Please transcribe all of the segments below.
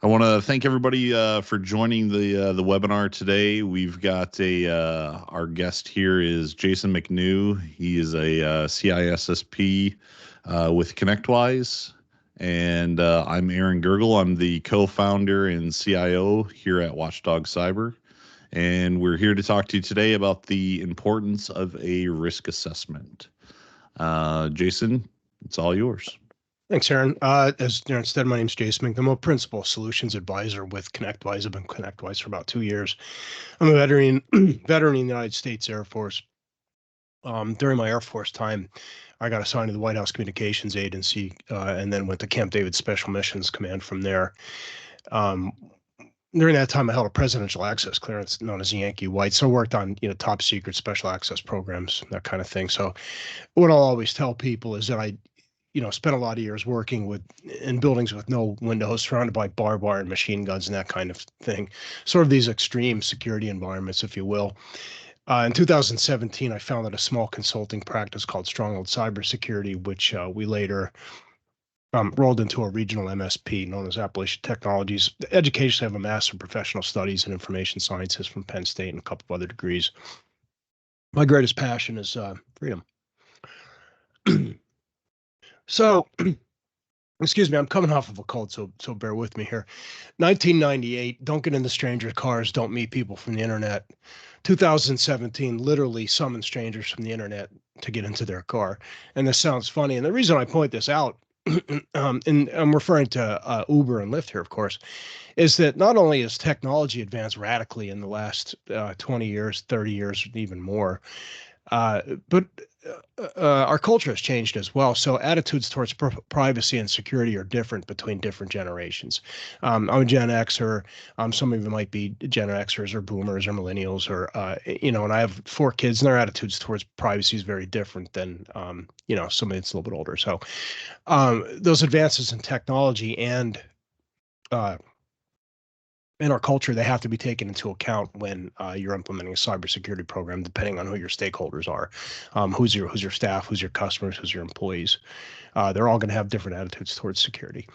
I want to thank everybody for joining the webinar today. We've got our guest here is Jason McNew. He is a CISSP with ConnectWise, and I'm Aaron Gergel. I'm the co-founder and CIO here at Watchdog Cyber, and we're here to talk to you today about the importance of a risk assessment. Jason, it's all yours. Thanks, Aaron. As Aaron said, my name is Jason McNew. I'm a principal solutions advisor with ConnectWise. I've been ConnectWise for about 2 years. I'm a veteran in the United States Air Force. During my Air Force time, I got assigned to the White House Communications Agency and then went to Camp David Special Missions Command from there. During that time, I held a presidential access clearance known as Yankee White. So I worked on, top secret special access programs, that kind of thing. So what I'll always tell people is that I spent a lot of years working in buildings with no windows, surrounded by barbed wire and machine guns and that kind of thing. Sort of these extreme security environments, if you will. In 2017, I founded a small consulting practice called Stronghold Cybersecurity, which we later rolled into a regional MSP known as Appalachian Technologies. Education, I have a Master of Professional Studies in Information Sciences from Penn State and a couple of other degrees. My greatest passion is freedom. So, excuse me, I'm coming off of a cold, so bear with me here. 1998, don't get into strangers' cars, don't meet people from the internet. 2017, literally summon strangers from the internet to get into their car. And this sounds funny. And the reason I point this out, and I'm referring to Uber and Lyft here, of course, is that not only has technology advanced radically in the last 20 years, 30 years, even more, but our culture has changed as well. So attitudes towards privacy and security are different between different generations. I'm a Gen Xer. Some of you might be Gen Xers or Boomers or Millennials, or and I have 4 kids, and their attitudes towards privacy is very different than somebody that's a little bit older. So those advances in technology and in our culture, they have to be taken into account when you're implementing a cybersecurity program, depending on who your stakeholders are, who's your staff, who's your customers, who's your employees. They're all going to have different attitudes towards security.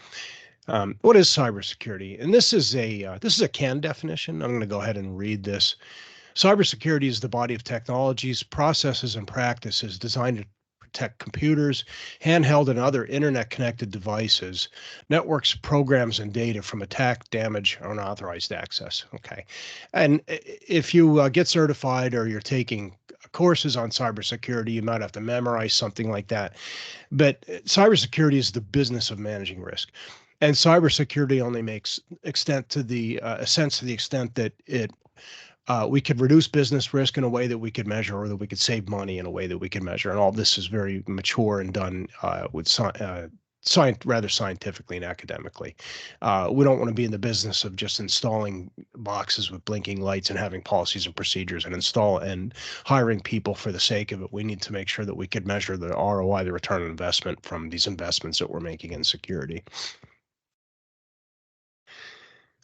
What is cybersecurity? And this is a CAN definition. I'm going to go ahead and read this. Cybersecurity is the body of technologies, processes, and practices designed to protect computers, handheld and other internet-connected devices, networks, programs, and data from attack, damage, or unauthorized access. Okay, and if you get certified or you're taking courses on cybersecurity, you might have to memorize something like that. But cybersecurity is the business of managing risk, and cybersecurity only makes sense to the extent that we could reduce business risk in a way that we could measure, or that we could save money in a way that we could measure. And all this is very mature and done with rather scientifically and academically. We don't want to be in the business of just installing boxes with blinking lights and having policies and procedures and hiring people for the sake of it. We need to make sure that we could measure the ROI, the return on investment from these investments that we're making in security.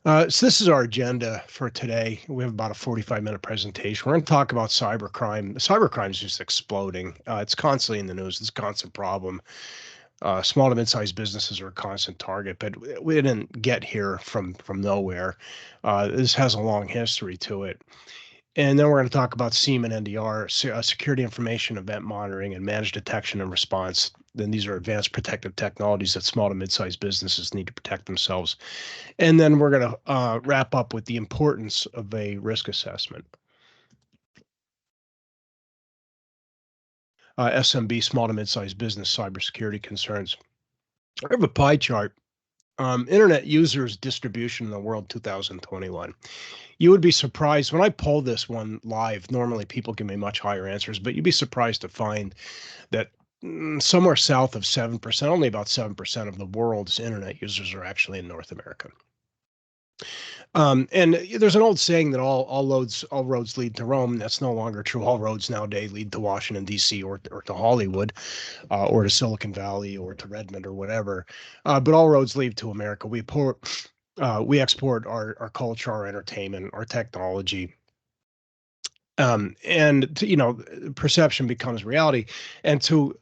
So this is our agenda for today. We have about a 45-minute presentation. We're going to talk about cybercrime. Cybercrime is just exploding. It's constantly in the news. It's a constant problem. Small to mid-sized businesses are a constant target, but we didn't get here from nowhere. This has a long history to it. And then we're going to talk about SIEM and NDR, security information event monitoring, and managed detection and response. Then these are advanced protective technologies that small to mid-sized businesses need to protect themselves. And then we're going to wrap up with the importance of a risk assessment. SMB, small to mid-sized business cybersecurity concerns. I have a pie chart. Internet users distribution in the world 2021. You would be surprised when I poll this one live. Normally people give me much higher answers, but you'd be surprised to find that somewhere south of 7%, only about 7% of the world's internet users are actually in North America. And there's an old saying that all roads lead to Rome. That's no longer true. All roads nowadays lead to Washington, D.C. or to Hollywood, or to Silicon Valley or to Redmond or whatever. But all roads lead to America. We export our culture, our entertainment, our technology. And perception becomes reality. And to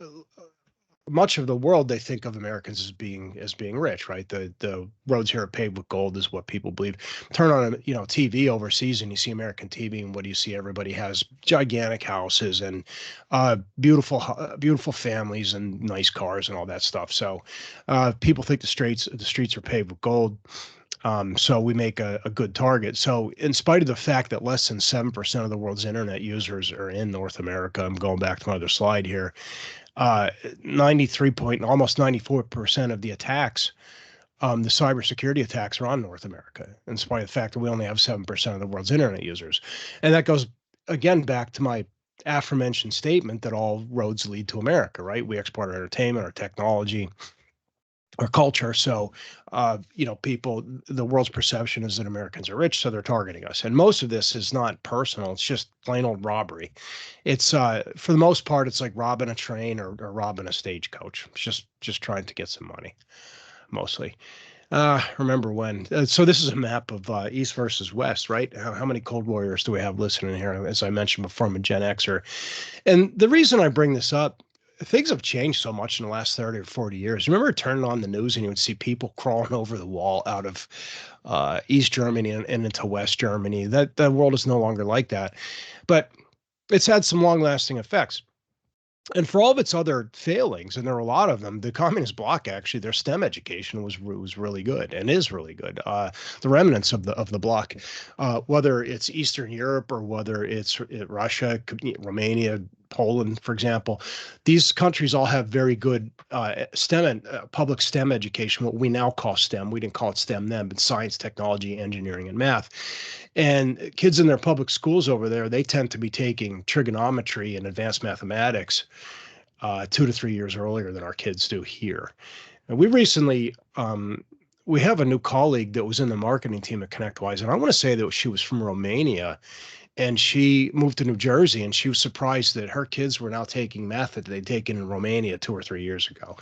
much of the world, they think of Americans as being rich, right? The roads here are paved with gold is what people believe. Turn on TV overseas and you see American TV, and what do you see? Everybody has gigantic houses and beautiful families and nice cars and all that stuff. So people think the streets are paved with gold. So we make a good target. So in spite of the fact that less than 7% of the world's internet users are in North America, I'm going back to my other slide here, 93 point, almost 94% of the attacks, the cybersecurity attacks are on North America, in spite of the fact that we only have 7% of the world's internet users. And that goes again back to my aforementioned statement that all roads lead to America, right? We export our entertainment, our technology, our culture. So, people, the world's perception is that Americans are rich, so they're targeting us. And most of this is not personal; it's just plain old robbery. It's for the most part, it's like robbing a train or robbing a stagecoach. It's just trying to get some money, mostly. Remember when? So this is a map of East versus West, right? How many Cold Warriors do we have listening here? As I mentioned before, I'm a Gen Xer, and the reason I bring this up, things have changed so much in the last 30 or 40 years. Remember turning on the news and you would see people crawling over the wall out of East Germany and into West Germany. That world is no longer like that. But it's had some long lasting effects. And for all of its other failings, and there are a lot of them, the communist bloc actually, their STEM education was really good and is really good. The remnants of the bloc, whether it's Eastern Europe or whether it's Russia, Romania, Poland, for example, these countries all have very good STEM and public STEM education, what we now call STEM. We didn't call it STEM then, but science, technology, engineering, and math. And kids in their public schools over there, they tend to be taking trigonometry and advanced mathematics 2 to 3 years earlier than our kids do here. And we recently, we have a new colleague that was in the marketing team at ConnectWise, and I want to say that she was from Romania, and she moved to New Jersey, and she was surprised that her kids were now taking math that they'd taken in Romania 2 or 3 years ago.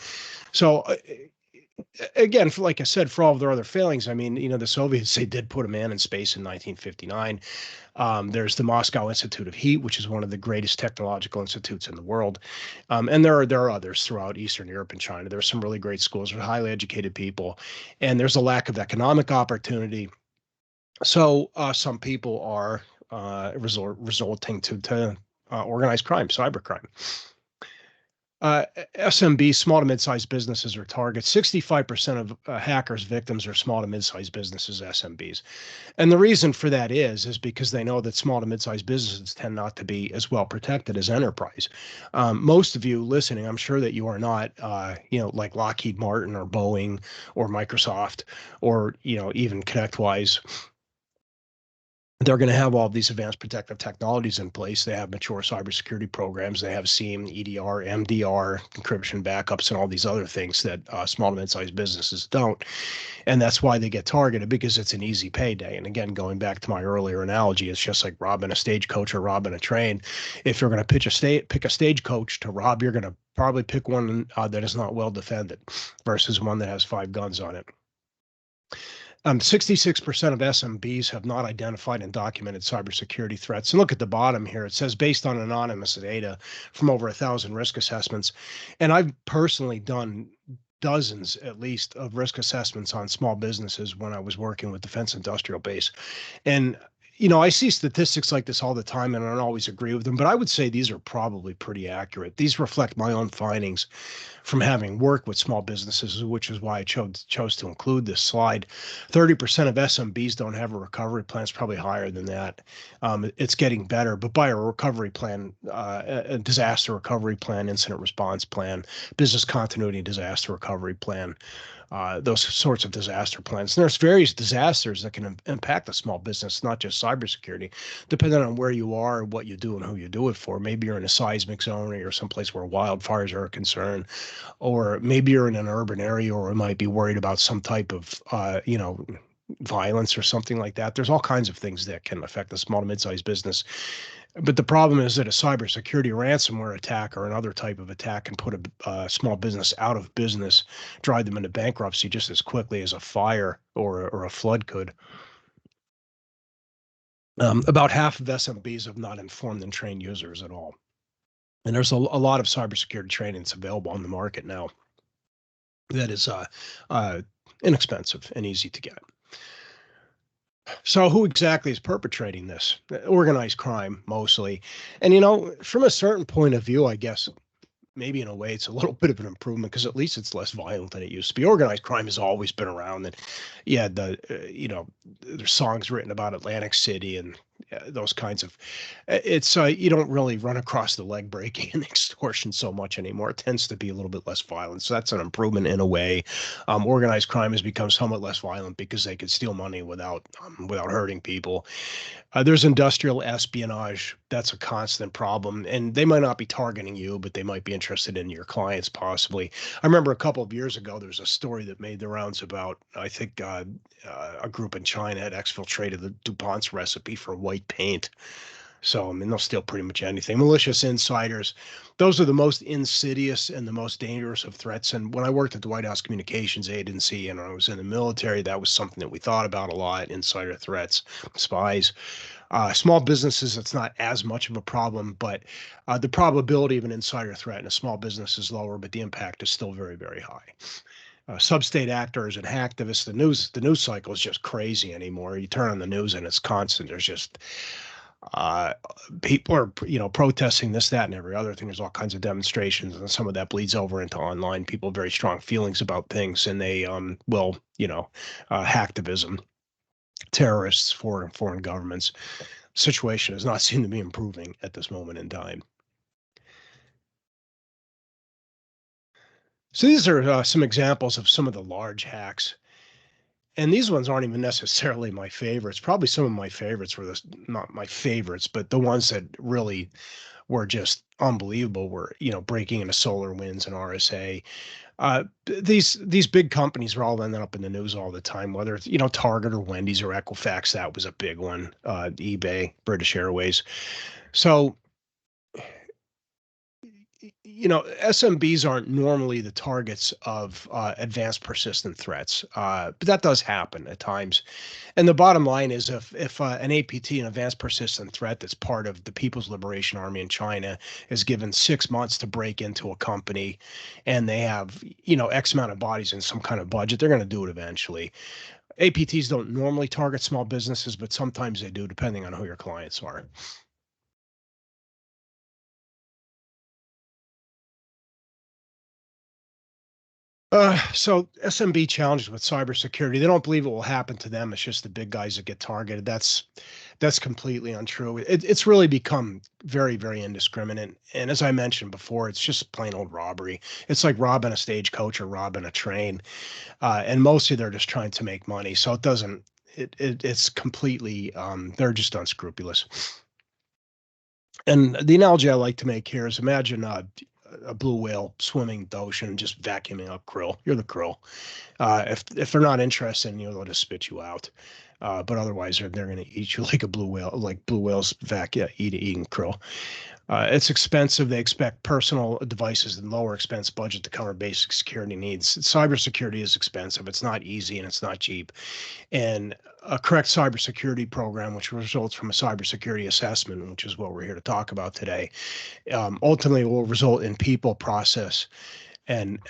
So again, like I said, for all of their other failings, I mean, the Soviets, they did put a man in space in 1959. There's the Moscow Institute of Heat, which is one of the greatest technological institutes in the world. And there are others throughout Eastern Europe and China. There are some really great schools with highly educated people, and there's a lack of economic opportunity. So some people are resorting to organized crime, cybercrime. SMB, small to mid-sized businesses, are targets. 65% of hackers' victims are small to mid-sized businesses, SMBs. And the reason for that is because they know that small to mid-sized businesses tend not to be as well protected as enterprise. Most of you listening, I'm sure that you are not, like Lockheed Martin or Boeing or Microsoft or, even ConnectWise. They're going to have all of these advanced protective technologies in place. They have mature cybersecurity programs. They have SIEM, EDR, MDR, encryption backups, and all these other things that small to mid-sized businesses don't. And that's why they get targeted, because it's an easy payday. And again, going back to my earlier analogy, it's just like robbing a stagecoach or robbing a train. If you're going to pick a stagecoach to rob, you're going to probably pick one that is not well defended versus one that has 5 guns on it. 66% of SMBs have not identified and documented cybersecurity threats. And look at the bottom here. It says based on anonymous data from over 1,000 risk assessments. And I've personally done dozens, at least, of risk assessments on small businesses when I was working with Defense Industrial Base. And I see statistics like this all the time, and I don't always agree with them, but I would say these are probably pretty accurate. These reflect my own findings from having worked with small businesses, which is why I chose to include this slide. 30% of SMBs don't have a recovery plan. It's probably higher than that. It's getting better, but by a recovery plan, a disaster recovery plan, incident response plan, business continuity disaster recovery plan, those sorts of disaster plans. And there's various disasters that can impact a small business, not just cybersecurity, depending on where you are, what you do, and who you do it for. Maybe you're in a seismic zone, or you're someplace where wildfires are a concern, or maybe you're in an urban area, or you might be worried about some type of, violence or something like that. There's all kinds of things that can affect a small to mid-sized business. But the problem is that a cybersecurity ransomware attack or another type of attack can put a small business out of business, drive them into bankruptcy just as quickly as a fire or a flood could. About half of SMBs have not informed and trained users at all. And there's a lot of cybersecurity training that's available on the market now that is uh, inexpensive and easy to get. So who exactly is perpetrating this? Organized crime mostly. And from a certain point of view, I guess maybe in a way it's a little bit of an improvement because at least it's less violent than it used to be. Organized crime has always been around, and yeah, there's songs written about Atlantic City and those kinds of. It's you don't really run across the leg breaking and extortion so much anymore. It tends to be a little bit less violent, so that's an improvement in a way. Organized crime has become somewhat less violent because they could steal money without hurting people. There's industrial espionage. That's a constant problem. And they might not be targeting you, but they might be interested in your clients, possibly. I remember a couple of years ago, there's a story that made the rounds about, I think, a group in China had exfiltrated the DuPont's recipe for white paint. So, I mean, they'll steal pretty much anything. Malicious insiders, those are the most insidious and the most dangerous of threats. And when I worked at the White House Communications Agency and I was in the military, that was something that we thought about a lot, insider threats, spies. Small businesses, it's not as much of a problem, but the probability of an insider threat in a small business is lower, but the impact is still very, very high. Sub-state actors and hacktivists, the news cycle is just crazy anymore. You turn on the news and it's constant. There's just uh, people are protesting this, that, and every other thing. There's all kinds of demonstrations, and some of that bleeds over into online. People have very strong feelings about things, and they will hacktivism, terrorists, foreign governments. Situation does not seem to be improving at this moment in time. So these are some examples of some of the large hacks. And these ones aren't even necessarily my favorites. Probably some of my favorites were not my favorites, but the ones that really were just unbelievable were, breaking into SolarWinds and RSA. These big companies are all ending up in the news all the time, whether it's, Target or Wendy's or Equifax. That was a big one. eBay, British Airways. So SMBs aren't normally the targets of advanced persistent threats, but that does happen at times. And the bottom line is, if an APT, an advanced persistent threat that's part of the People's Liberation Army in China, is given 6 months to break into a company, and they have X amount of bodies and some kind of budget, they're going to do it eventually. APTs don't normally target small businesses, but sometimes they do, depending on who your clients are. So SMB challenges with cybersecurity, they don't believe it will happen to them. It's just the big guys that get targeted. That's completely untrue. It's really become very, very indiscriminate. And as I mentioned before, it's just plain old robbery. It's like robbing a stagecoach or robbing a train. And mostly they're just trying to make money. So it's completely, they're just unscrupulous. And the analogy I like to make here is, imagine a blue whale swimming the ocean and just vacuuming up krill. You're the krill. If they're not interested in you, they'll just spit you out. But otherwise, they're going to eat you like a blue whale, like blue whales eating krill. It's expensive. They expect personal devices and lower expense budget to cover basic security needs. Cybersecurity is expensive. It's not easy and it's not cheap. And a correct cybersecurity program, which results from a cybersecurity assessment, which is what we're here to talk about today, ultimately will result in people, process, and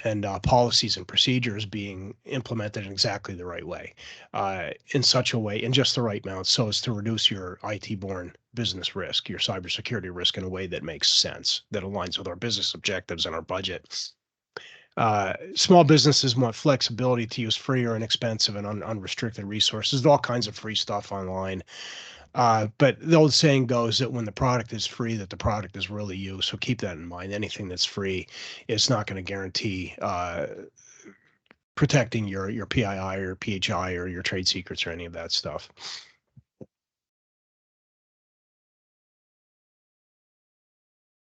policies and procedures being implemented in exactly the right way, in such a way, in just the right amount, so as to reduce your IT-borne business risk, your cybersecurity risk, in a way that makes sense, that aligns with our business objectives and our budget. Small businesses want flexibility to use free or inexpensive and unrestricted resources. There's all kinds of free stuff online. But the old saying goes that when the product is free, that the product is really you. So keep that in mind. Anything that's free is not going to guarantee protecting your PII or PHI or your trade secrets or any of that stuff.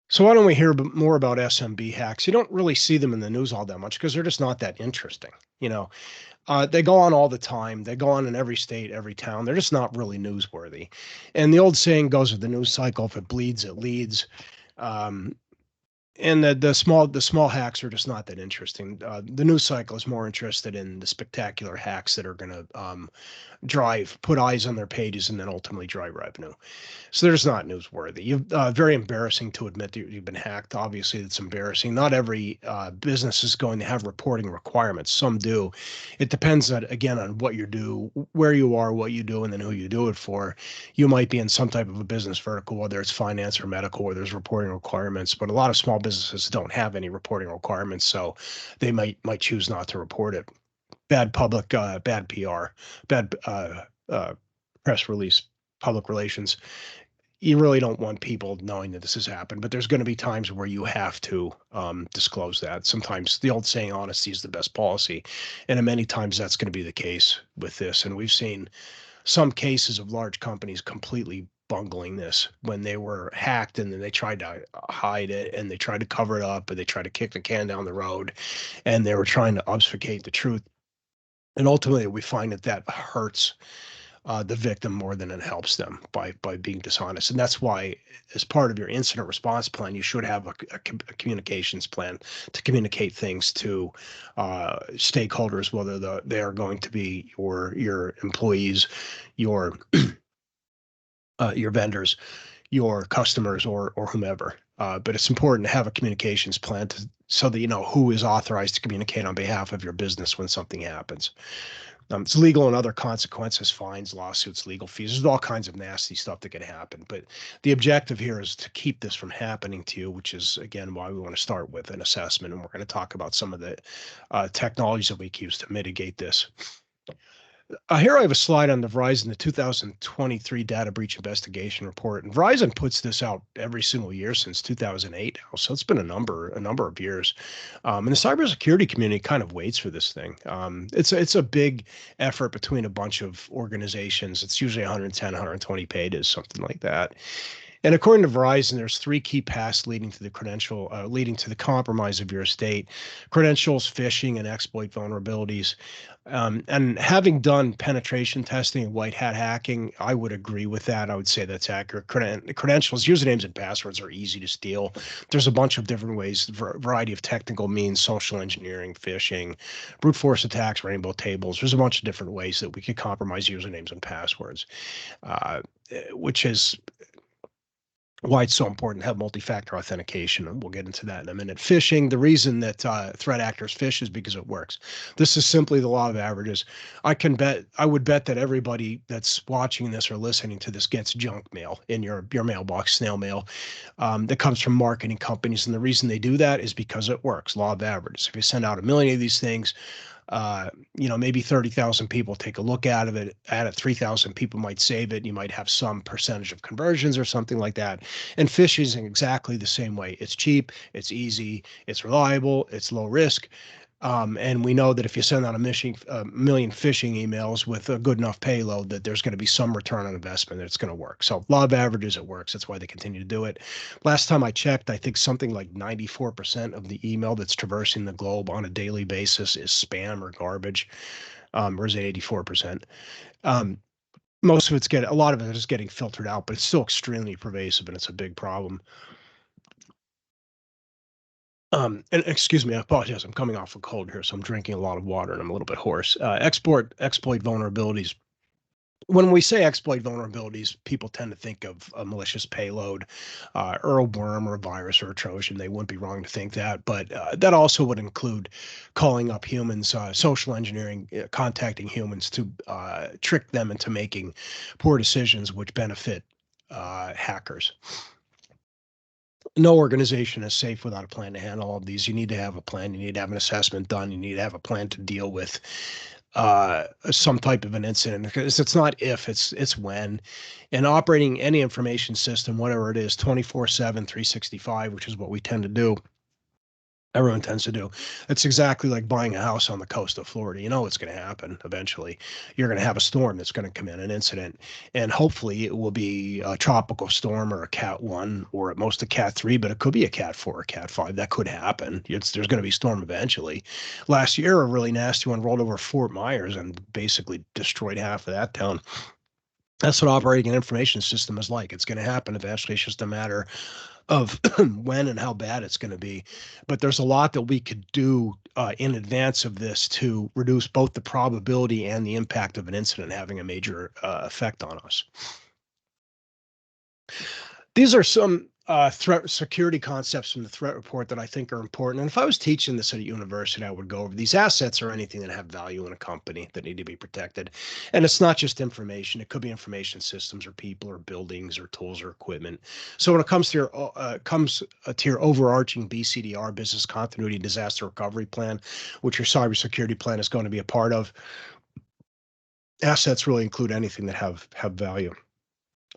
So why don't we hear more about SMB hacks? You don't really see them in the news all that much because they're just not that interesting. They go on all the time. They go on in every state, every town. They're just not really newsworthy. And the old saying goes with the news cycle: if it bleeds, it leads. Um, And the small hacks are just not that interesting. The news cycle is more interested in the spectacular hacks that are going to put eyes on their pages and then ultimately drive revenue. So they're just not newsworthy. Very embarrassing to admit that you've been hacked. Obviously, it's embarrassing. Not every business is going to have reporting requirements. Some do. It depends again on what you do, where you are, what you do, and then who you do it for. You might be in some type of a business vertical, whether it's finance or medical, where there's reporting requirements. But a lot of small businesses don't have any reporting requirements, so they might choose not to report it. Bad PR, bad press release, public relations. You really don't want people knowing that this has happened, but there's going to be times where you have to disclose that. Sometimes the old saying, honesty is the best policy. And many times that's going to be the case with this. And we've seen some cases of large companies completely bungling this when they were hacked and then they tried to hide it and they tried to cover it up and they tried to kick the can down the road and they were trying to obfuscate the truth. And ultimately, we find that hurts the victim more than it helps them by being dishonest. And that's why, as part of your incident response plan, you should have a communications plan to communicate things to stakeholders, whether they are going to be your employees, your your vendors, your customers, or whomever. But it's important to have a communications plan so that you know who is authorized to communicate on behalf of your business when something happens. It's legal and other consequences, fines, lawsuits, legal fees. There's all kinds of nasty stuff that can happen. But the objective here is to keep this from happening to you, which is, again, why we want to start with an assessment. And we're going to talk about some of the technologies that we can use to mitigate this. Here I have a slide on the Verizon, the 2023 data breach investigation report. And Verizon puts this out every single year since 2008 now. So it's been a number of years. And the cybersecurity community kind of waits for this thing. It's a big effort between a bunch of organizations. It's usually 110, 120 pages, something like that. And according to Verizon, there's three key paths leading to the compromise of your estate: credentials, phishing, and exploit vulnerabilities. And having done penetration testing and white hat hacking, I would agree with that. I would say that's accurate. Credentials, usernames, and passwords are easy to steal. There's a bunch of different ways, variety of technical means: social engineering, phishing, brute force attacks, rainbow tables. There's a bunch of different ways that we could compromise usernames and passwords, which is why it's so important to have multi-factor authentication, and we'll get into that in a minute. Phishing, the reason that threat actors phish is because it works. This is simply the law of averages. I would bet that everybody that's watching this or listening to this gets junk mail in your mailbox, snail mail, that comes from marketing companies. And the reason they do that is because it works, law of averages. If you send out a million of these things, maybe 30,000 people take a look at it. 3,000 people might save it. You might have some percentage of conversions or something like that. And phishing is exactly the same way. It's cheap, it's easy, it's reliable, it's low risk. And we know that if you send out a million phishing emails with a good enough payload, that there's going to be some return on investment, that it's going to work. So law of averages, it works. That's why they continue to do it. Last time I checked, I think something like 94% of the email that's traversing the globe on a daily basis is spam or garbage. Or is it 84%? Most of a lot of it is getting filtered out, but it's still extremely pervasive and it's a big problem. And excuse me, I apologize. I'm coming off a cold here, so I'm drinking a lot of water and I'm a little bit hoarse. Exploit vulnerabilities. When we say exploit vulnerabilities, people tend to think of a malicious payload, or a worm or a virus or a Trojan. They wouldn't be wrong to think that, but that also would include calling up humans, social engineering, contacting humans to trick them into making poor decisions which benefit hackers. No organization is safe without a plan to handle all of these. You need to have a plan. You need to have an assessment done. You need to have a plan to deal with some type of an incident, because it's not if, it's when. And operating any information system, whatever it is, 24/7, 365, which is what we tend to do. Everyone tends to do. It's exactly like buying a house on the coast of Florida. You know what's going to happen eventually. You're going to have a storm that's going to come in, an incident, and hopefully it will be a tropical storm or a Cat 1 or at most a Cat 3, but it could be a Cat 4 or Cat 5. That could happen. There's going to be storm eventually. Last year, a really nasty one rolled over Fort Myers and basically destroyed half of that town. That's what operating an information system is like. It's going to happen eventually. It's just a matter of when and how bad it's going to be. But there's a lot that we could do in advance of this to reduce both the probability and the impact of an incident having a major effect on us. These are some threat security concepts from the threat report that I think are important. And if I was teaching this at a university, I would go over these assets or anything that have value in a company that need to be protected. And it's not just information. It could be information systems or people or buildings or tools or equipment. So when it comes to your overarching BCDR, business continuity disaster recovery plan, which your cybersecurity plan is going to be a part of, assets really include anything that have value.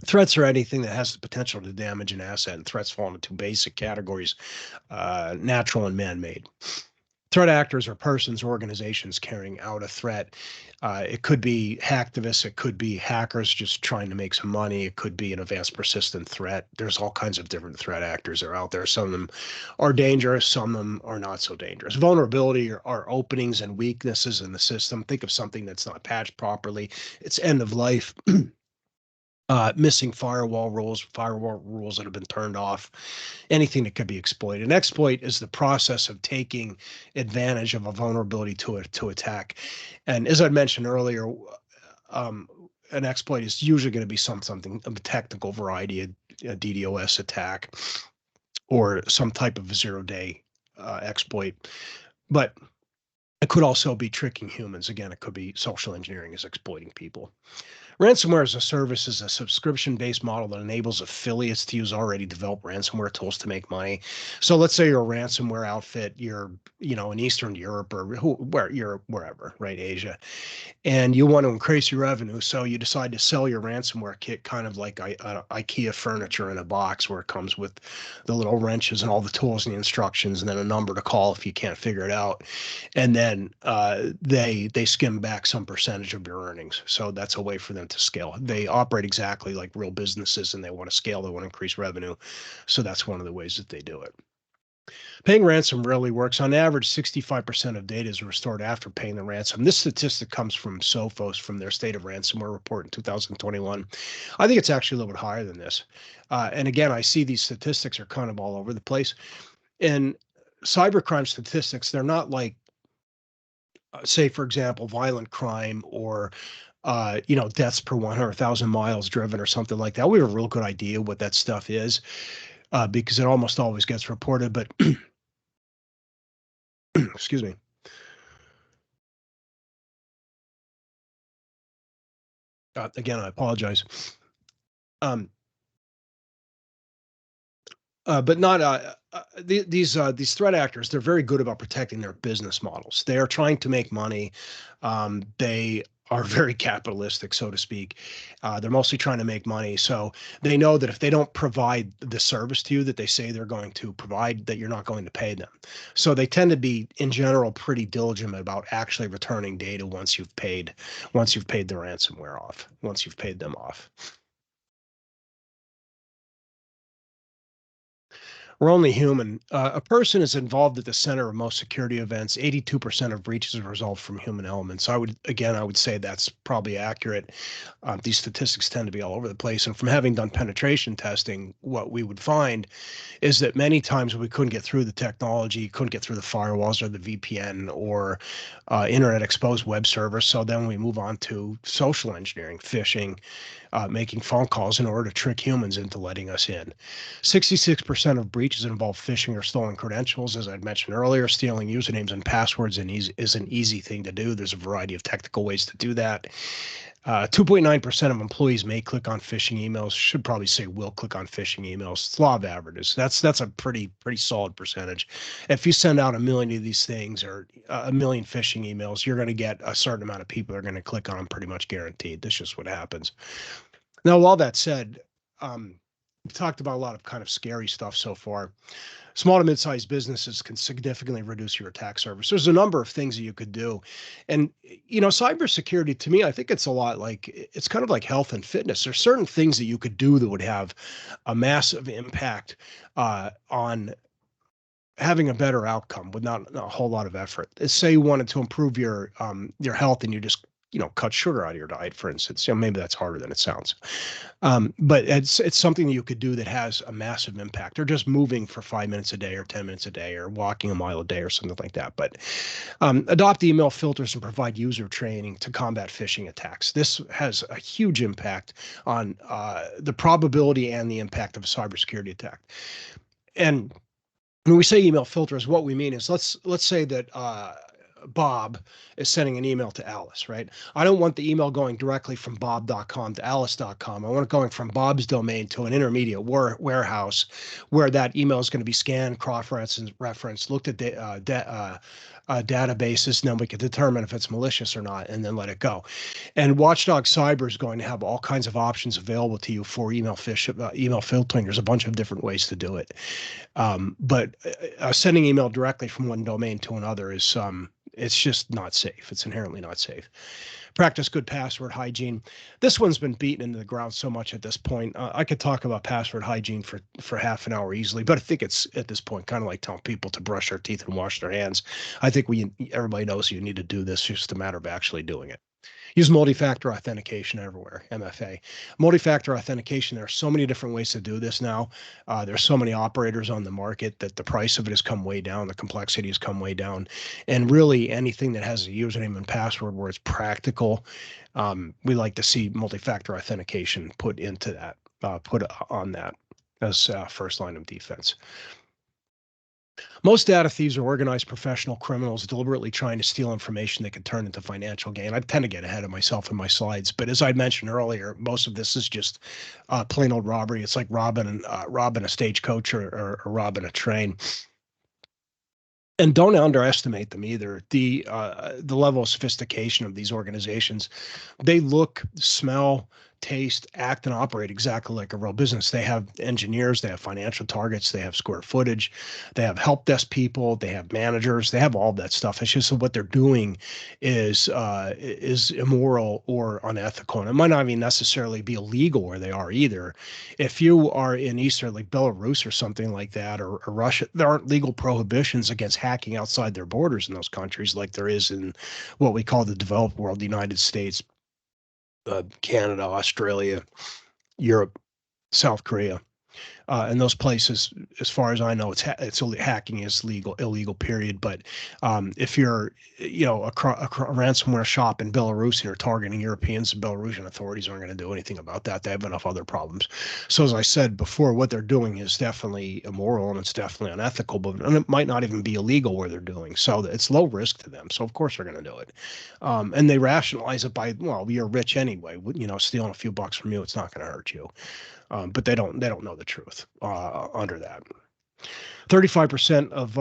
Threats are anything that has the potential to damage an asset, and threats fall into two basic categories, natural and man-made. Threat actors are persons, organizations carrying out a threat. It could be hacktivists, it could be hackers just trying to make some money, it could be an advanced persistent threat. There's all kinds of different threat actors that are out there. Some of them are dangerous, some of them are not so dangerous. Vulnerability are openings and weaknesses in the system. Think of something that's not patched properly, it's end of life. Missing firewall rules that have been turned off, anything that could be exploited. An exploit is the process of taking advantage of a vulnerability to attack. And as I mentioned earlier, um, an exploit is usually going to be something of a technical variety, a DDoS attack, or some type of zero-day exploit. But it could also be tricking humans. Again, it could be social engineering is exploiting people. Ransomware as a service is a subscription-based model that enables affiliates to use already developed ransomware tools to make money. So let's say you're a ransomware outfit, you're, in Eastern Europe or where you're wherever, right, Asia, and you want to increase your revenue. So you decide to sell your ransomware kit kind of like IKEA furniture in a box where it comes with the little wrenches and all the tools and the instructions and then a number to call if you can't figure it out. And then they skim back some percentage of your earnings. So that's a way for them to scale. They operate exactly like real businesses and they want to scale, they want to increase revenue. So that's one of the ways that they do it. Paying ransom rarely works. On average, 65% of data is restored after paying the ransom. This statistic comes from Sophos from their State of Ransomware report in 2021. I think it's actually a little bit higher than this. And again, I see these statistics are kind of all over the place. And cybercrime statistics, they're not like, say, for example, violent crime or deaths per 100,000 miles driven or something like that. We have a real good idea what that stuff is because it almost always gets reported. But excuse me. Again, I apologize. Um, but not these threat actors. They're very good about protecting their business models. They are trying to make money. They are very capitalistic, so to speak. They're mostly trying to make money. So they know that if they don't provide the service to you that they say they're going to provide, that you're not going to pay them. So they tend to be, in general, pretty diligent about actually returning data once you've paid the ransomware off, once you've paid them off. We're only human. A person is involved at the center of most security events. 82% of breaches are resolved from human elements. I would say that's probably accurate. These statistics tend to be all over the place. And from having done penetration testing, what we would find is that many times we couldn't get through the technology, couldn't get through the firewalls or the VPN or internet exposed web server. So then we move on to social engineering, phishing, making phone calls in order to trick humans into letting us in. 66% of breaches involve phishing or stolen credentials. As I'd mentioned earlier, stealing usernames and passwords is an easy thing to do. There's a variety of technical ways to do that. 2.9% of employees may click on phishing emails. Should probably say will click on phishing emails. It's law of averages. That's a pretty solid percentage. If you send out a million of these things or a million phishing emails, you're going to get a certain amount of people that are going to click on them, pretty much guaranteed. That's just what happens. Now, all that said, we've talked about a lot of kind of scary stuff so far. Small to mid-sized businesses can significantly reduce your attack surface. There's a number of things that you could do. And, cybersecurity, to me, I think it's a lot like, it's kind of like health and fitness. There's certain things that you could do that would have a massive impact on having a better outcome with not a whole lot of effort. Say you wanted to improve your health and you just cut sugar out of your diet, for instance. Maybe that's harder than it sounds. But it's something that you could do that has a massive impact, or just moving for 5 minutes a day or 10 minutes a day or walking a mile a day or something like that. But adopt email filters and provide user training to combat phishing attacks. This has a huge impact on the probability and the impact of a cybersecurity attack. And when we say email filters, what we mean is let's say that Bob is sending an email to Alice, right? I don't want the email going directly from bob.com to alice.com. I want it going from Bob's domain to an intermediate warehouse where that email is going to be scanned, cross-referenced, looked at databases, and then we can determine if it's malicious or not, and then let it go. And Watchdog Cyber is going to have all kinds of options available to you for email filtering. There's a bunch of different ways to do it. But sending email directly from one domain to another is it's just not safe. It's inherently not safe. Practice good password hygiene. This one's been beaten into the ground so much at this point. I could talk about password hygiene for half an hour easily, but I think it's at this point kind of like telling people to brush their teeth and wash their hands. I think everybody knows you need to do this. It's just a matter of actually doing it. Use multi-factor authentication everywhere, MFA. Multi-factor authentication, there are so many different ways to do this now. There's so many operators on the market that the price of it has come way down, the complexity has come way down. And really anything that has a username and password where it's practical, we like to see multi-factor authentication put into that, put on that as first line of defense. Most data thieves are organized professional criminals deliberately trying to steal information that can turn into financial gain. I tend to get ahead of myself in my slides, but as I mentioned earlier, most of this is just plain old robbery. It's like robbing a stagecoach or robbing a train. And don't underestimate them either. The level of sophistication of these organizations, they look, smell, taste, act, and operate exactly like a real business. They have engineers, they have financial targets, they have square footage, they have help desk people, they have managers, they have all that stuff. It's just what they're doing is immoral or unethical, and it might not even necessarily be illegal where they are either. If you are in Eastern, like Belarus or something like that, or Russia, there aren't legal prohibitions against hacking outside their borders in those countries like there is in what we call the developed world, the United States, Canada, Australia, Europe, South Korea. In those places, as far as I know, it's hacking is illegal, period. But if you're, a ransomware shop in Belarus and you're targeting Europeans, the Belarusian authorities aren't going to do anything about that. They have enough other problems. So as I said before, what they're doing is definitely immoral and it's definitely unethical, and it might not even be illegal where they're doing. So it's low risk to them. So of course they're going to do it. And they rationalize it by, well, you're rich anyway. Stealing a few bucks from you, it's not going to hurt you. But they don't know the truth under that. 35% of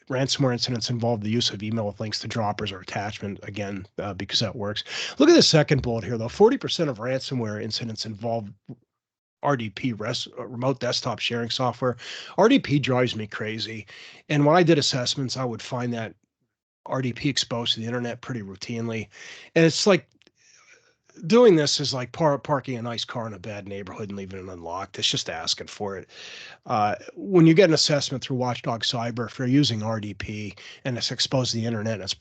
ransomware incidents involve the use of email with links to droppers or attachment, again, because that works. Look at the second bullet here, though. 40% of ransomware incidents involve RDP, remote desktop sharing software. RDP drives me crazy. And when I did assessments, I would find that RDP exposed to the internet pretty routinely. And it's like, doing this is like parking a nice car in a bad neighborhood and leaving it unlocked. It's just asking for it. When you get an assessment through Watchdog Cyber, if you're using RDP and it's exposed to the internet and it's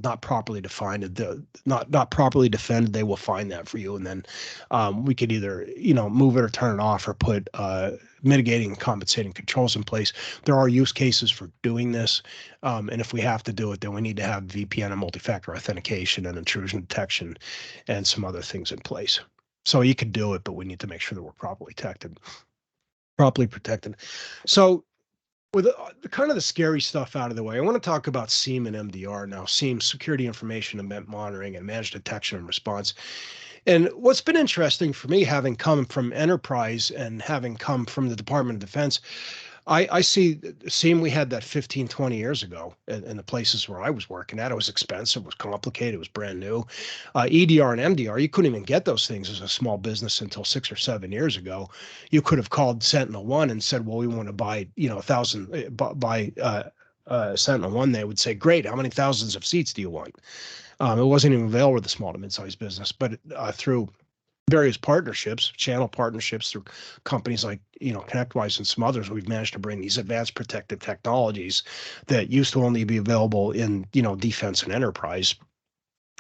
not properly defined, not properly defended, they will find that for you. And then we could either move it or turn it off or put mitigating and compensating controls in place. There are use cases for doing this. And if we have to do it, then we need to have VPN and multi-factor authentication and intrusion detection and some other things in place. So you can do it, but we need to make sure that we're properly protected. So with kind of the scary stuff out of the way, I want to talk about SIEM and MDR now. SIEM, Security Information Event Monitoring and Managed Detection and Response. And what's been interesting for me, having come from enterprise and having come from the Department of Defense, I see SIEM, we had that 15, 20 years ago in the places where I was working at. It was expensive, it was complicated, it was brand new. EDR and MDR, you couldn't even get those things as a small business until 6 or 7 years ago. You could have called SentinelOne and said, well, we want to buy, 1,000, buy SentinelOne. They would say, great, how many thousands of seats do you want? It wasn't even available with the small to mid-sized business, but through various partnerships, channel partnerships through companies like, ConnectWise and some others, we've managed to bring these advanced protective technologies that used to only be available in, defense and enterprise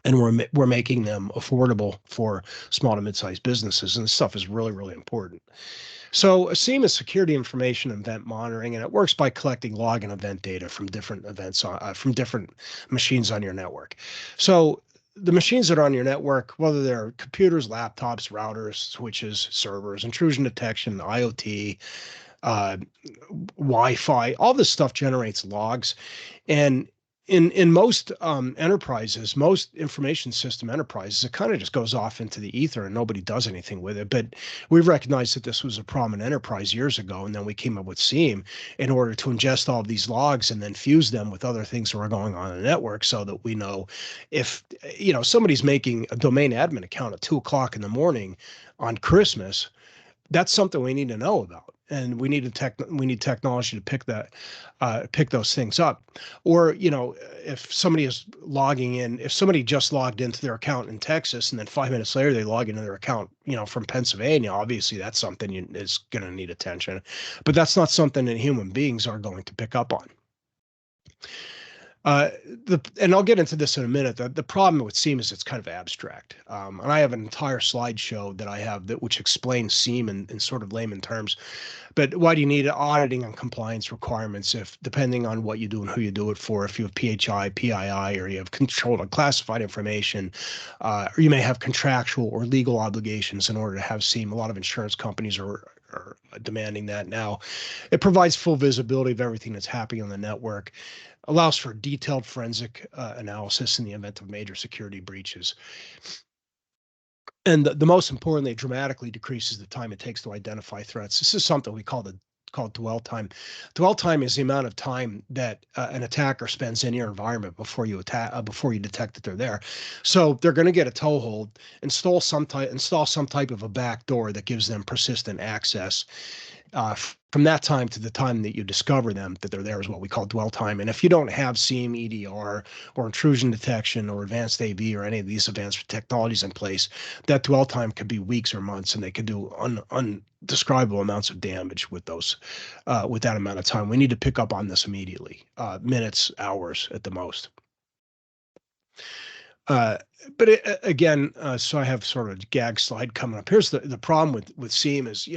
and we're making them affordable for small to mid-sized businesses. And this stuff is really, really important. So a SIEM is security information event monitoring, and it works by collecting log and event data from different events from different machines on your network. So the machines that are on your network, whether they're computers, laptops, routers, switches, servers, intrusion detection, IoT, uh, Wi-Fi, all this stuff generates logs. And in most enterprises, most information system enterprises, it kind of just goes off into the ether and nobody does anything with it. But we've recognized that this was a problem in enterprise years ago, and then we came up with SIEM in order to ingest all of these logs and then fuse them with other things that are going on in the network, so that we know if somebody's making a domain admin account at 2 o'clock in the morning on Christmas. That's something we need to know about, and we need technology to pick those things up. Or if somebody is logging in, if somebody just logged into their account in Texas and then 5 minutes later they log into their account from Pennsylvania, obviously that's something is going to need attention, but that's not something that human beings are going to pick up on. And I'll get into this in a minute. The problem with SIEM is it's kind of abstract. And I have an entire slideshow that I have which explains SIEM in sort of layman terms. But why do you need auditing and compliance requirements if, depending on what you do and who you do it for, if you have PHI, PII, or you have controlled and classified information, or you may have contractual or legal obligations in order to have SIEM. A lot of insurance companies are demanding that now. It provides full visibility of everything that's happening on the network, allows for detailed forensic analysis in the event of major security breaches. And the most importantly, it dramatically decreases the time it takes to identify threats. This is something we call dwell time. Dwell time is the amount of time that an attacker spends in your environment before you detect that they're there. So they're going to get a toehold, install some type of a backdoor that gives them persistent access. From that time to the time that you discover them, that they're there, is what we call dwell time. And if you don't have SIEM, EDR, or intrusion detection, or advanced AV, or any of these advanced technologies in place, that dwell time could be weeks or months, and they could do undescribable amounts of damage with that amount of time. We need to pick up on this immediately, minutes, hours at the most. Again, so I have sort of a gag slide coming up. Here's the problem with SIEM is,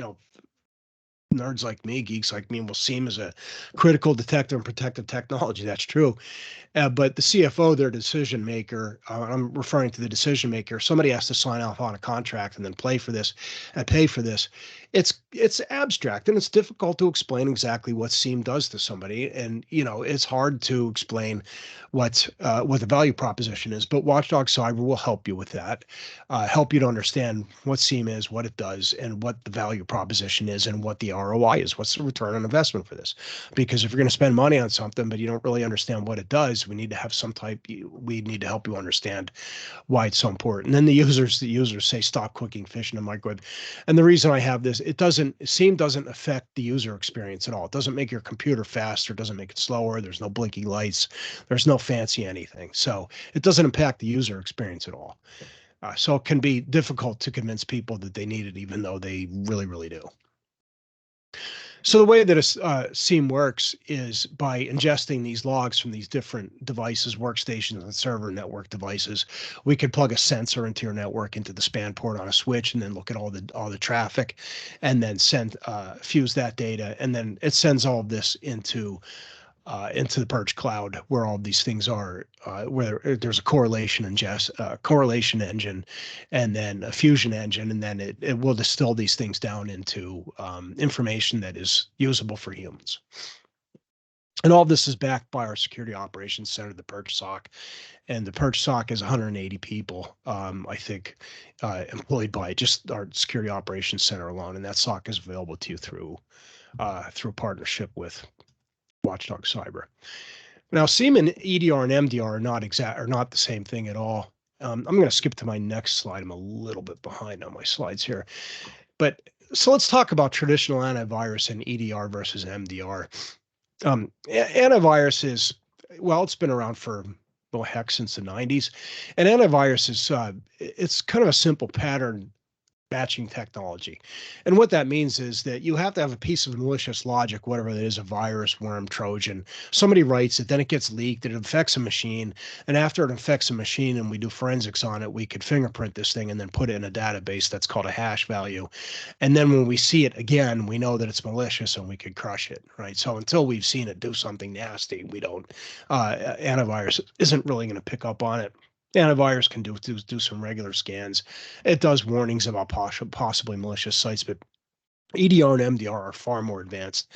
nerds like me, geeks like me, will SIEM as a critical detective and protective technology. That's true. But the CFO, their decision maker, I'm referring to the decision maker, somebody has to sign off on a contract and then pay for this. It's abstract, and it's difficult to explain exactly what SIEM does to somebody. And, it's hard to explain what the value proposition is, but Watchdog Cyber will help you with that, help you to understand what SIEM is, what it does, and what the value proposition is, and what the ROI is. What's the return on investment for this? Because if you're going to spend money on something, but you don't really understand what it does, we need to help you understand why it's so important. And then the users say, stop cooking fish in a microwave. And the reason I have this, SIEM doesn't affect the user experience at all. It doesn't make your computer faster, it doesn't make it slower. There's no blinking lights. There's no fancy anything. So it doesn't impact the user experience at all. So it can be difficult to convince people that they need it, even though they really, really do. So the way that a SIEM works is by ingesting these logs from these different devices, workstations, and server network devices. We could plug a sensor into your network, into the span port on a switch, and then look at all the traffic, and then fuse that data, and then it sends all of this into the Purge cloud, where all these things are, where there's a correlation engine, and then a fusion engine, and then it will distill these things down into information that is usable for humans. And all this is backed by our Security Operations Center, the Purge SOC, and the Purge SOC is 180 people, I think, employed by just our Security Operations Center alone, and that SOC is available to you through partnership with Watchdog Cyber. Now, SIEM and EDR and MDR are not the same thing at all. I'm going to skip to my next slide. I'm a little bit behind on my slides here. But so let's talk about traditional antivirus and EDR versus MDR. Antivirus is, well, it's been around for, well, heck, since the 90s. And antivirus is, it's kind of a simple pattern matching technology. And what that means is that you have to have a piece of malicious logic, whatever it is, a virus, worm, Trojan. Somebody writes it, then it gets leaked, it infects a machine. And after it infects a machine and we do forensics on it, we could fingerprint this thing and then put it in a database that's called a hash value. And then when we see it again, we know that it's malicious and we could crush it, right? So until we've seen it do something nasty, we don't, antivirus isn't really going to pick up on it. Antivirus can do some regular scans. It does warnings about possibly malicious sites, but EDR and MDR are far more advanced.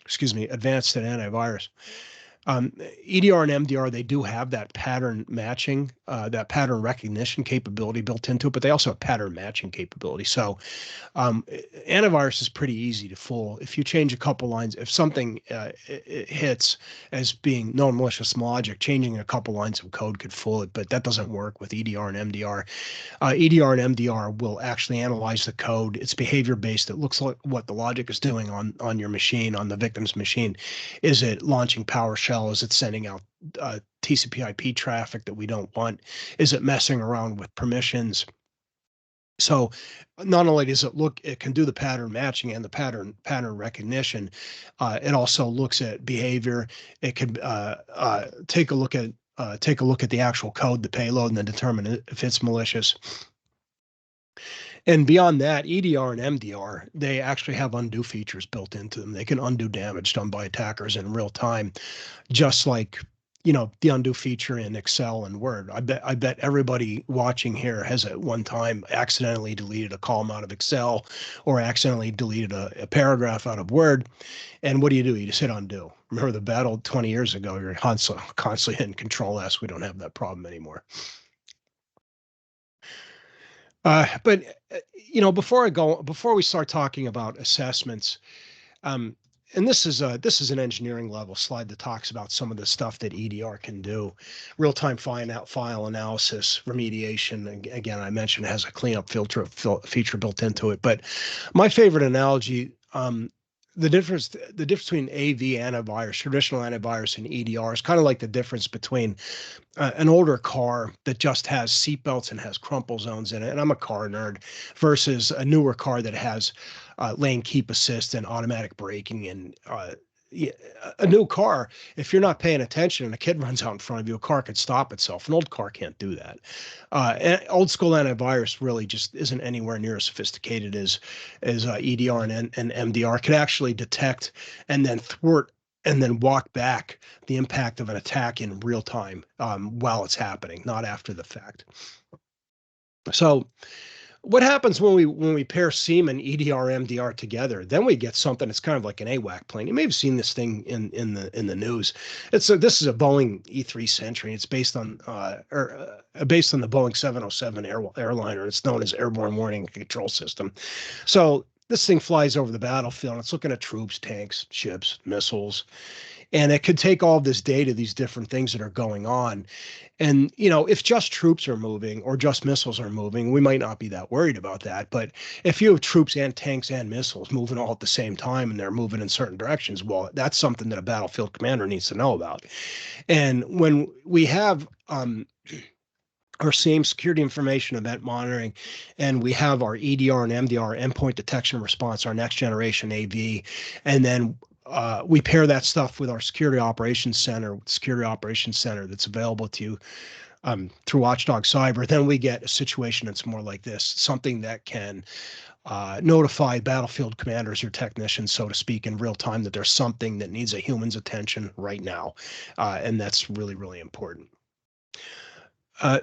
Excuse me, advanced than antivirus. EDR and MDR, they do have that pattern matching, that pattern recognition capability built into it, but they also have pattern matching capability. So antivirus is pretty easy to fool. If you change a couple lines, if something it hits as being known malicious logic, changing a couple lines of code could fool it, but that doesn't work with EDR and MDR. EDR and MDR will actually analyze the code. It's behavior based. It looks like what the logic is doing on your machine, on the victim's machine. Is it launching PowerShell? Is it sending out TCP/IP traffic that we don't want? Is it messing around with permissions? So not only does it look, it can do the pattern matching and the pattern recognition. It also looks at behavior. It can take a look at the actual code, the payload, and then determine if it's malicious. And beyond that, EDR and MDR, they actually have undo features built into them. They can undo damage done by attackers in real time, just like, the undo feature in Excel and Word. I bet everybody watching here has at one time accidentally deleted a column out of Excel or accidentally deleted a paragraph out of Word. And what do? You just hit undo. Remember the battle 20 years ago, you're constantly hitting Control S. We don't have that problem anymore. But before we start talking about assessments, and this is an engineering level slide that talks about some of the stuff that EDR can do, real-time file analysis, remediation. Again, I mentioned it has a cleanup feature built into it. But my favorite analogy, the difference between AV antivirus, traditional antivirus, and EDR is kind of like the difference between an older car that just has seatbelts and has crumple zones in it, and I'm a car nerd, versus a newer car that has lane keep assist and automatic braking. And a new car, if you're not paying attention and a kid runs out in front of you, a car could stop itself. An old car can't do that. And old school antivirus really just isn't anywhere near as sophisticated as EDR and MDR. Could actually detect and then thwart and then walk back the impact of an attack in real time while it's happening, not after the fact. So what happens when we pair SIEM and EDR MDR together? Then we get something that's kind of like an AWAC plane. You may have seen this thing in the news. This is a Boeing E3 Sentry. It's based on the Boeing 707 airliner. It's known as Airborne Warning and Control System. So this thing flies over the battlefield. And it's looking at troops, tanks, ships, missiles. And it could take all this data, these different things that are going on. And, if just troops are moving or just missiles are moving, we might not be that worried about that. But if you have troops and tanks and missiles moving all at the same time and they're moving in certain directions, well, that's something that a battlefield commander needs to know about. And when we have our same security information event monitoring, and we have our EDR and MDR endpoint detection response, our next generation AV, and then we pair that stuff with our security operations center that's available to you through Watchdog Cyber. Then we get a situation that's more like this, something that can notify battlefield commanders or technicians, so to speak, in real time that there's something that needs a human's attention right now. And that's really, really important.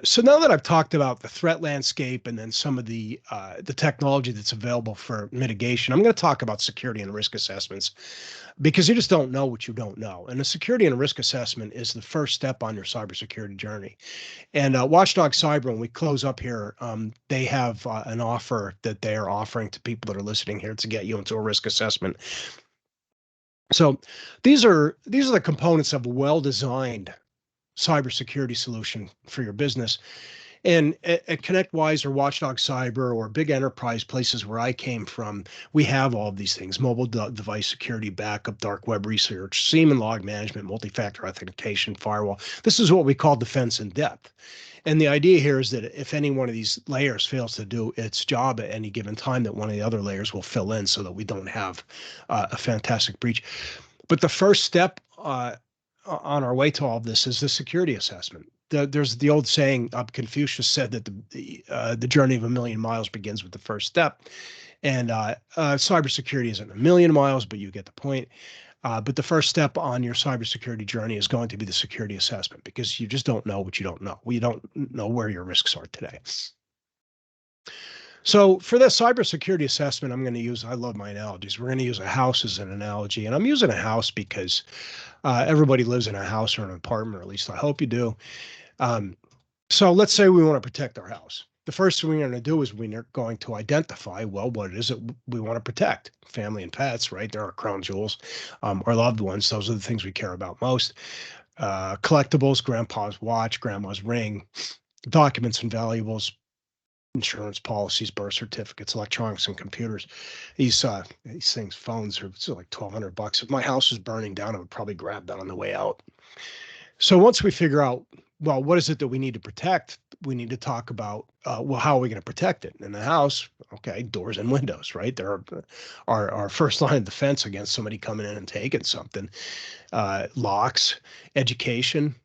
So now that I've talked about the threat landscape and then some of the technology that's available for mitigation, I'm going to talk about security and risk assessments, because you just don't know what you don't know. And a security and risk assessment is the first step on your cybersecurity journey. And Watchdog Cyber, when we close up here, they have an offer that they are offering to people that are listening here to get you into a risk assessment. So these are the components of a well-designed cybersecurity solution for your business. And at ConnectWise or Watchdog Cyber or big enterprise places where I came from, we have all of these things: mobile device security, backup, dark web research, SIEM and log management, multi-factor authentication, firewall. This is what we call defense in depth. And the idea here is that if any one of these layers fails to do its job at any given time, that one of the other layers will fill in so that we don't have a fantastic breach. But the first step on our way to all of this is the security assessment. There's the old saying, Confucius said that the journey of a million miles begins with the first step. And cybersecurity isn't a million miles, but you get the point. But the first step on your cybersecurity journey is going to be the security assessment, because you just don't know what you don't know. We don't know where your risks are today. So for the cybersecurity assessment, I'm going to use, I love my analogies. We're going to use a house as an analogy. And I'm using a house because everybody lives in a house or an apartment, or at least I hope you do. So let's say we want to protect our house. The first thing we're going to do is we're going to identify, well, what is it we want to protect? Family and pets, right? They're our crown jewels, our loved ones. Those are the things we care about most. Collectibles, grandpa's watch, grandma's ring, documents and valuables, insurance policies, birth certificates, electronics, and computers. These things, phones are like $1,200. If my house was burning down, I would probably grab that on the way out. So once we figure out, well, what is it that we need to protect? We need to talk about, well, how are we going to protect it? In the house, okay, doors and windows, right? They're our first line of defense against somebody coming in and taking something. Locks, education,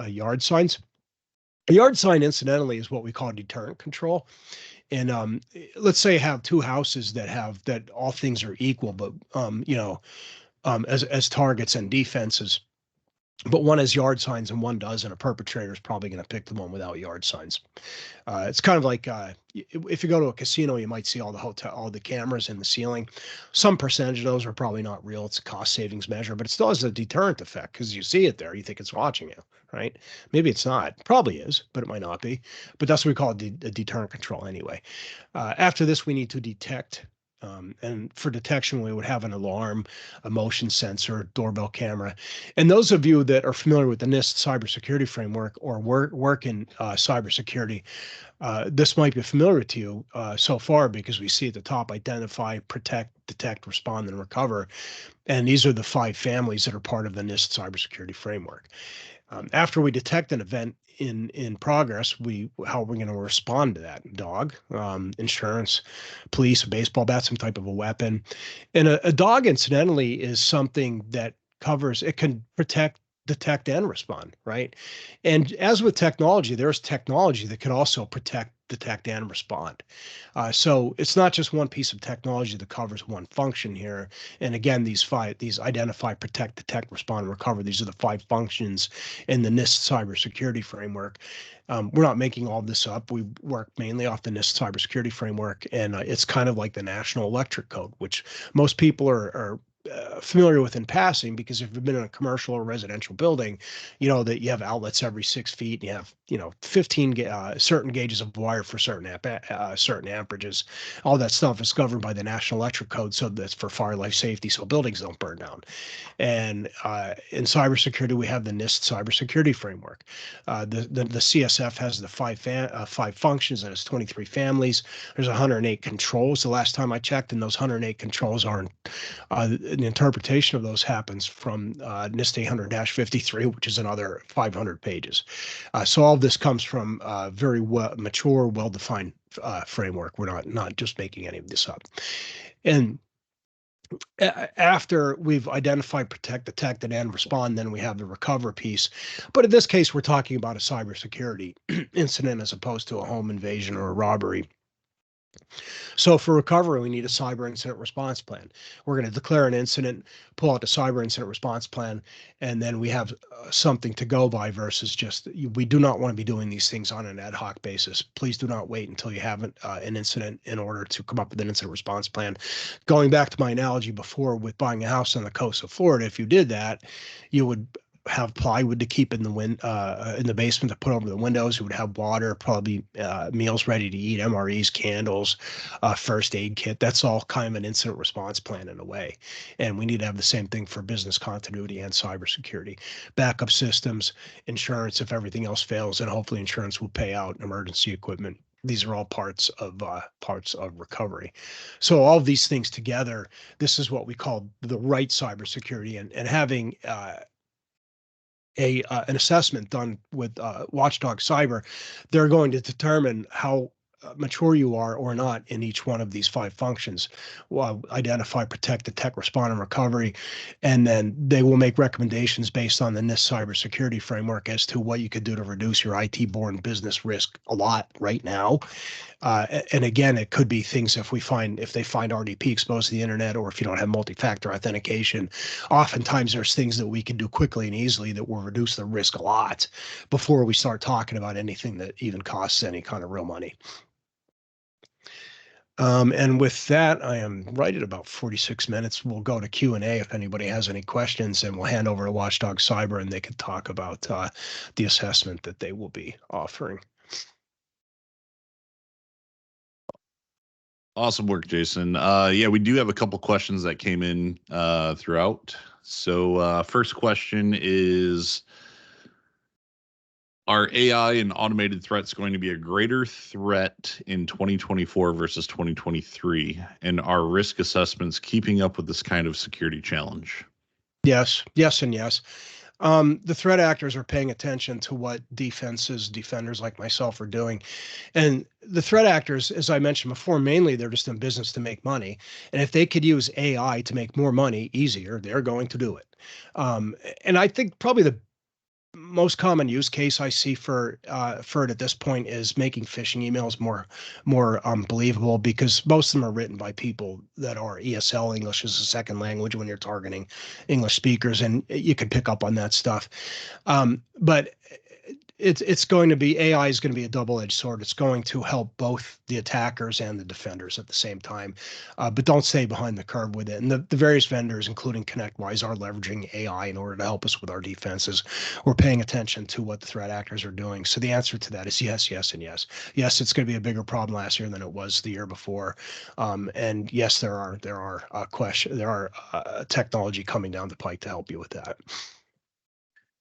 yard signs. A yard sign, incidentally, is what we call deterrent control. And let's say I have two houses that all things are equal, but as targets and defenses. But one has yard signs and one doesn't. A perpetrator is probably going to pick the one without yard signs. It's kind of like if you go to a casino, you might see all the cameras in the ceiling. Some percentage of those are probably not real. It's a cost savings measure, but it still has a deterrent effect because you see it there, you think it's watching you, right? Maybe it's not. Probably is, but it might not be. But that's what we call a deterrent control anyway. After this, we need to detect. And for detection, we would have an alarm, a motion sensor, doorbell camera. And those of you that are familiar with the NIST cybersecurity framework or work in cybersecurity, this might be familiar to you so far, because we see at the top: identify, protect, detect, respond, and recover. And these are the 5 families that are part of the NIST cybersecurity framework. After we detect an event in progress, how are we going to respond to that? Dog, insurance, police, a baseball bat, some type of a weapon. And a dog, incidentally, is something that covers, it can protect, detect, and respond, right? And as with technology, there's technology that can also protect, detect, and respond. So it's not just one piece of technology that covers one function here. And again, these identify, protect, detect, respond, and recover, these are the 5 functions in the NIST cybersecurity framework. We're not making all this up. We work mainly off the NIST cybersecurity framework, and it's kind of like the National Electric Code, which most people are familiar with in passing, because if you've been in a commercial or residential building, you know that you have outlets every 6 feet, and you have 15 certain gauges of wire for certain amperages. All that stuff is governed by the National Electric Code, so that's for fire, life safety, so buildings don't burn down. And in cybersecurity, we have the NIST cybersecurity framework. The CSF has the 5 functions, and it's 23 families. There's 108 controls the last time I checked, and those 108 controls are the interpretation of those happens from NIST 800-53, which is another 500 pages. So all of this comes from very mature, well-defined framework. We're not just making any of this up. And after we've identified, protect, detected, and respond, then we have the recover piece. But in this case, we're talking about a cybersecurity incident as opposed to a home invasion or a robbery. So for recovery, we need a cyber incident response plan. We're going to declare an incident, pull out the cyber incident response plan, and then we have something to go by versus just, we do not want to be doing these things on an ad hoc basis. Please do not wait until you have an incident in order to come up with an incident response plan. Going back to my analogy before with buying a house on the coast of Florida, if you did that, you would have plywood to keep in the basement to put over the windows. We would have water, probably meals ready to eat, MREs, candles, first aid kit. That's all kind of an incident response plan in a way. And we need to have the same thing for business continuity and cybersecurity. Backup systems, insurance if everything else fails, and hopefully insurance will pay out, emergency equipment. These are all parts of recovery. So all of these things together, this is what we call the right cybersecurity, and having an assessment done with Watchdog Cyber, they're going to determine how mature you are or not in each one of these 5 functions. Well, identify, protect, detect, respond, and recovery. And then they will make recommendations based on the NIST cybersecurity framework as to what you could do to reduce your IT-borne business risk a lot right now. And again, it could be things if they find RDP exposed to the internet, or if you don't have multi-factor authentication. Oftentimes there's things that we can do quickly and easily that will reduce the risk a lot before we start talking about anything that even costs any kind of real money. And with that, I am right at about 46 minutes. We'll go to Q&A if anybody has any questions, and we'll hand over to Watchdog Cyber, and they can talk about the assessment that they will be offering. Awesome work, Jason. Yeah, we do have a couple questions that came in throughout. So first question is, are AI and automated threats going to be a greater threat in 2024 versus 2023? And are risk assessments keeping up with this kind of security challenge? Yes, and yes. The threat actors are paying attention to what defenders like myself are doing. And the threat actors, as I mentioned before, mainly they're just in business to make money. And if they could use AI to make more money easier, they're going to do it. And I think probably the most common use case I see for it at this point is making phishing emails more believable, because most of them are written by people that are ESL, English as a second language, when you're targeting English speakers, and you can pick up on that stuff. But it's going to be, AI is going to be a double-edged sword. It's going to help both the attackers and the defenders at the same time, but don't stay behind the curve with it. And the various vendors, including ConnectWise, are leveraging AI in order to help us with our defenses. We're paying attention to what the threat actors are doing. So the answer to that is yes, and yes. Yes, it's going to be a bigger problem last year than it was the year before. And yes, there are technology coming down the pike to help you with that.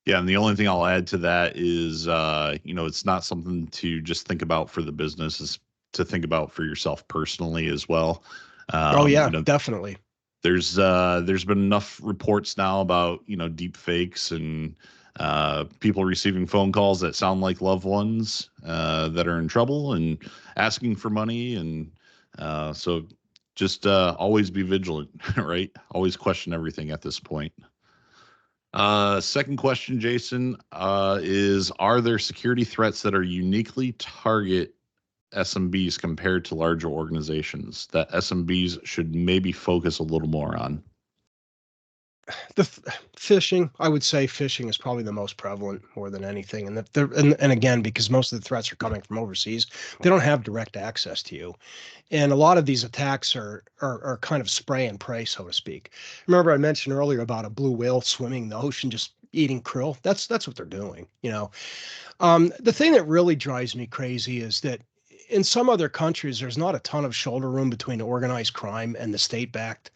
Yeah, and the only thing I'll add to that is, it's not something to just think about for the business, is to think about for yourself personally as well. Oh yeah, definitely. There's been enough reports now about deep fakes and people receiving phone calls that sound like loved ones that are in trouble and asking for money, and so just always be vigilant, right? Always question everything at this point. Second question, Jason, is, are there security threats that are uniquely target SMBs compared to larger organizations that SMBs should maybe focus a little more on? The phishing, I would say phishing is probably the most prevalent more than anything. And again, because most of the threats are coming from overseas, they don't have direct access to you. And a lot of these attacks are kind of spray and pray, so to speak. Remember I mentioned earlier about a blue whale swimming in the ocean just eating krill? That's what they're doing, The thing that really drives me crazy is that in some other countries, there's not a ton of shoulder room between organized crime and the state-backed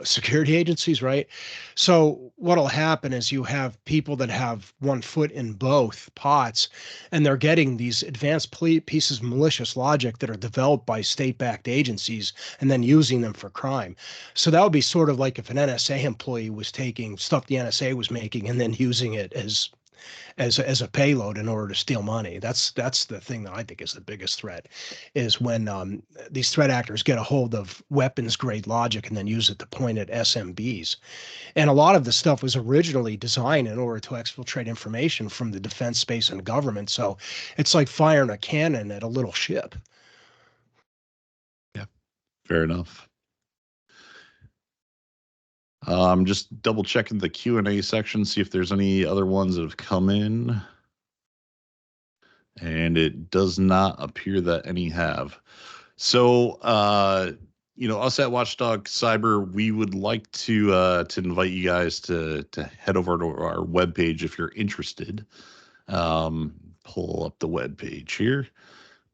security agencies, right? So what'll happen is you have people that have one foot in both pots, and they're getting these advanced pieces of malicious logic that are developed by state-backed agencies and then using them for crime. So that would be sort of like if an NSA employee was taking stuff the NSA was making and then using it as a payload in order to steal money. That's the thing that I think is the biggest threat, is when these threat actors get a hold of weapons grade logic and then use it to point at SMBs. And a lot of the stuff was originally designed in order to exfiltrate information from the defense space and government. So it's like firing a cannon at a little ship. Yeah, fair enough. I'm just double checking the Q&A section, see if there's any other ones that have come in. And it does not appear that any have. So, us at Watchdog Cyber, we would like to invite you guys to head over to our webpage if you're interested. Pull up the webpage here.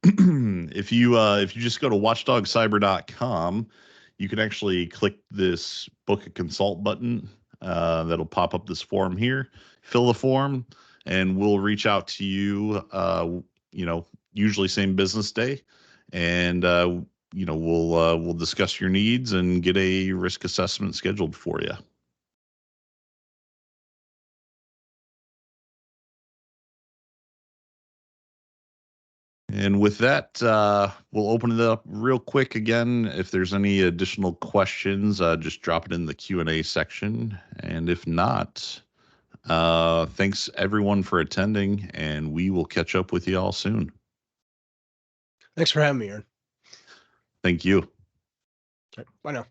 If you just go to watchdogcyber.com, you can actually click this book a consult button that'll pop up this form here. Fill the form, and we'll reach out to you. Usually same business day, and we'll discuss your needs and get a risk assessment scheduled for you. And with that, we'll open it up real quick again. If there's any additional questions, just drop it in the Q&A section. And if not, thanks everyone for attending, and we will catch up with you all soon. Thanks for having me, Aaron. Thank you. All right, bye now.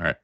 All right.